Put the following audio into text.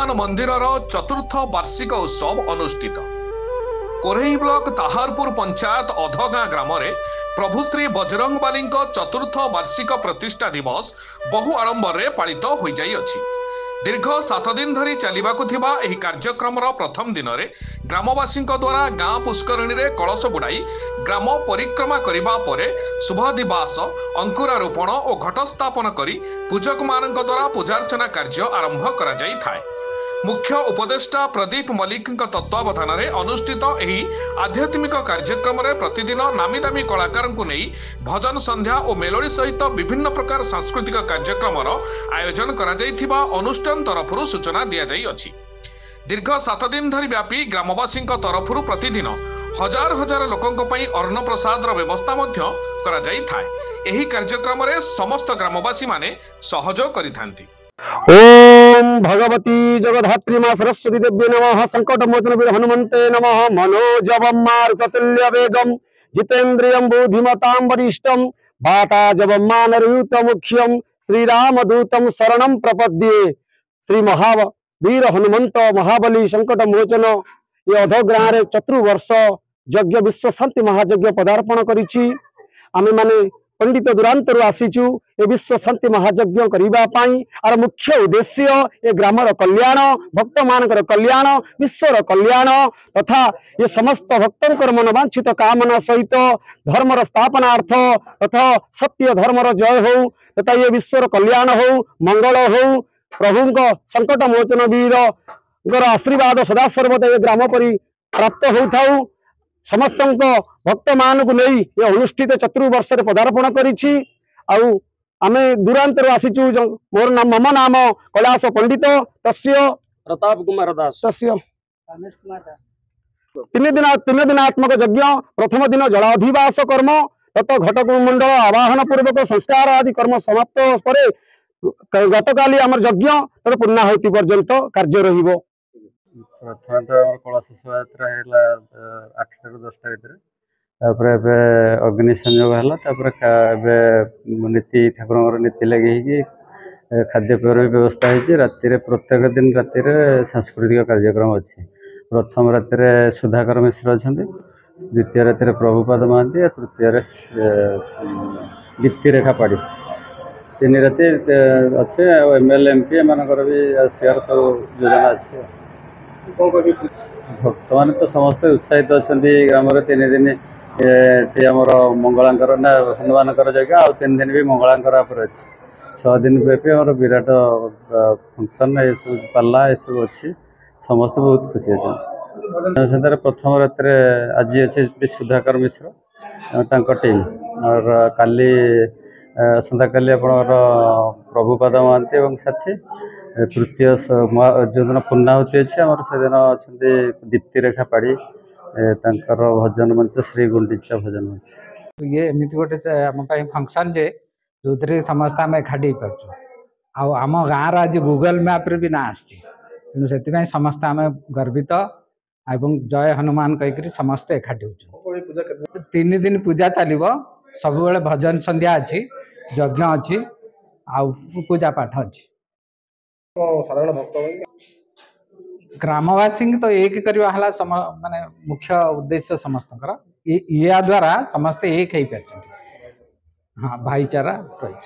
हनुमान मंदिर चतुर्थ वार्षिक उत्सव अनुष्ठित। कोरेई ब्लॉक ताहारपुर पंचायत अधगाँ ग्राम प्रभु श्री बजरंगबाली चतुर्थ वार्षिक प्रतिष्ठा दिवस बहु आडंबर पालित हो जाइछि। दीर्घ 7 दिन धरी चलिबाकु थिबा एही कार्यक्रम प्रथम दिन में ग्रामवासी द्वारा गाँ पुष्करणी में कलश बुड़ाई ग्राम परिक्रमा करने पर शुभादिवास अंकुरारोपण और घटस्थापन करी पूजक मान द्वारा पूजार्चना कार्य आरंभ करा जाई थाए। मुख्य उपदेष्टा प्रदीप मल्लिक तत्वावधान में अनुष्ठित एही आध्यात्मिक कार्यक्रम में प्रतिदिन नामीदामी कलाकार को नहीं भजन संध्या और मेलोडी सहित विभिन्न प्रकार सांस्कृतिक कार्यक्रम आयोजन करा जाइथिबा अनुष्ठान तरफरु सूचना दिया जाई अछि। दीर्घ 7 दिन धरी व्यापी ग्रामवासी तरफरु प्रतिदिन हजार हजार लोकंक पई अन्न प्रसाद व्यवस्था मध्य करा जाई थाए। एही कार्यक्रम में समस्त ग्रामवासी माने सहयोग करिथांती। ओम भगवती जगधात्री मां सरस्वती देव्ये नमः। संकट मोचन वीर हनुमंते नमः। मनोजवम मारुततुल्य वेगम जितेन्द्रियं बुद्धिमतां वरिष्ठं वाताजवम मानरयूत मुख्यम श्रीराम दूतम शरणं प्रपद्ये। श्री महावीर हनुमंत महाबली संकट मोचन ये अधग्राह रे चतुर्वर्ष यज्ञ विश्व शांति महायज्ञ पदार्पण करिछि। आमे माने पंडित दूरांतर आसीचु ए विश्व शांति महायज्ञ करने और मुख्य उद्देश्य ए ग्रामर कल्याण भक्त मानकर कल्याण विश्वर कल्याण तथा ये समस्त भक्तों मनोवांछित कामना सहित धर्मर स्थापनार्थ तथा सत्य धर्मर जय हो तथा ये विश्वर कल्याण हो मंगल हो प्रभु संकट मोचन वीर आशीर्वाद सदा सर्वदा ये ग्राम परि प्राप्त होता समस्त भक्त मान को नहीं ये अनुष्ठित चतुर्वर्ष पदार्पण करिछि। आमे दूरांतर आसीचु मोर नाम मम नाम कैलाश पंडित तस्य प्रताप कुमार दास तस्य तीन दिनात्मक यज्ञ प्रथम दिन जलाधिवास कर्म तत घटकुंड आवाहन पूर्वक संस्कार आदि कर्म समाप्त पर गतकाली आमर यज्ञ तब पूर्णाहुति पर्यंत कार्य रहिबो। प्रथम कलश शोभायात्रा है 8 ରୁ 10ଟା ଭିତରେ अग्नि संयोग है नीति ठाकुर नीति लगे खाद्यपेयर व्यवस्था है। राति प्रत्येक दिन राति सांस्कृतिक कार्यक्रम अच्छी। प्रथम राति सुधाकर मिश्र अच्छा, द्वितीय राति प्रभुपाद महांती, तृतीय दीप्ति रेखा पाड़ी 3 राति अच्छे। एमएलए एमपी एमर भी शेयर सब योजना अच्छे। भक्त मान तो समस्त उत्साहित अच्छा ग्राम 3 दिन आमर मंगलांकर ना हनुमान जगह आ 3 दिन भी मंगलांकर अच्छे। 6 दिन व्यापी आम विराट फंक्शन ये सब पाला ये सब अच्छी। समस्त बहुत खुशी अच्छे। प्रथम राति आज अच्छे सुधाकर मिश्र टीम और काली आसंता काली आप प्रभुपाद महांती और साथी। तृतीय जो दिन पूर्णाहुति अच्छे आम से दिन अच्छा दीप्ति रेखा पाड़ी भजन मंच श्री गुंडीचा भजन मंच। ये एमती गोटे आम फंक्शन जे जो थे समस्त आम एकाठी पार्छ आम गाँव आज गूगल मैप रे भी ना आसी तेणु से समस्त आम गर्वित एवं जय हनुमान कहीकि समस्ते एकाठी हो। 3 दिन पूजा चलो सब भजन संध्या अच्छी यज्ञ अच्छी आ पूजा पाठ अच्छी। साधारण भक्त ग्रामवासी तो एक करवा माने मुख्य उद्देश्य समस्त या द्वारा समस्ते एक ही पार्छ। हाँ भाईचारा रही।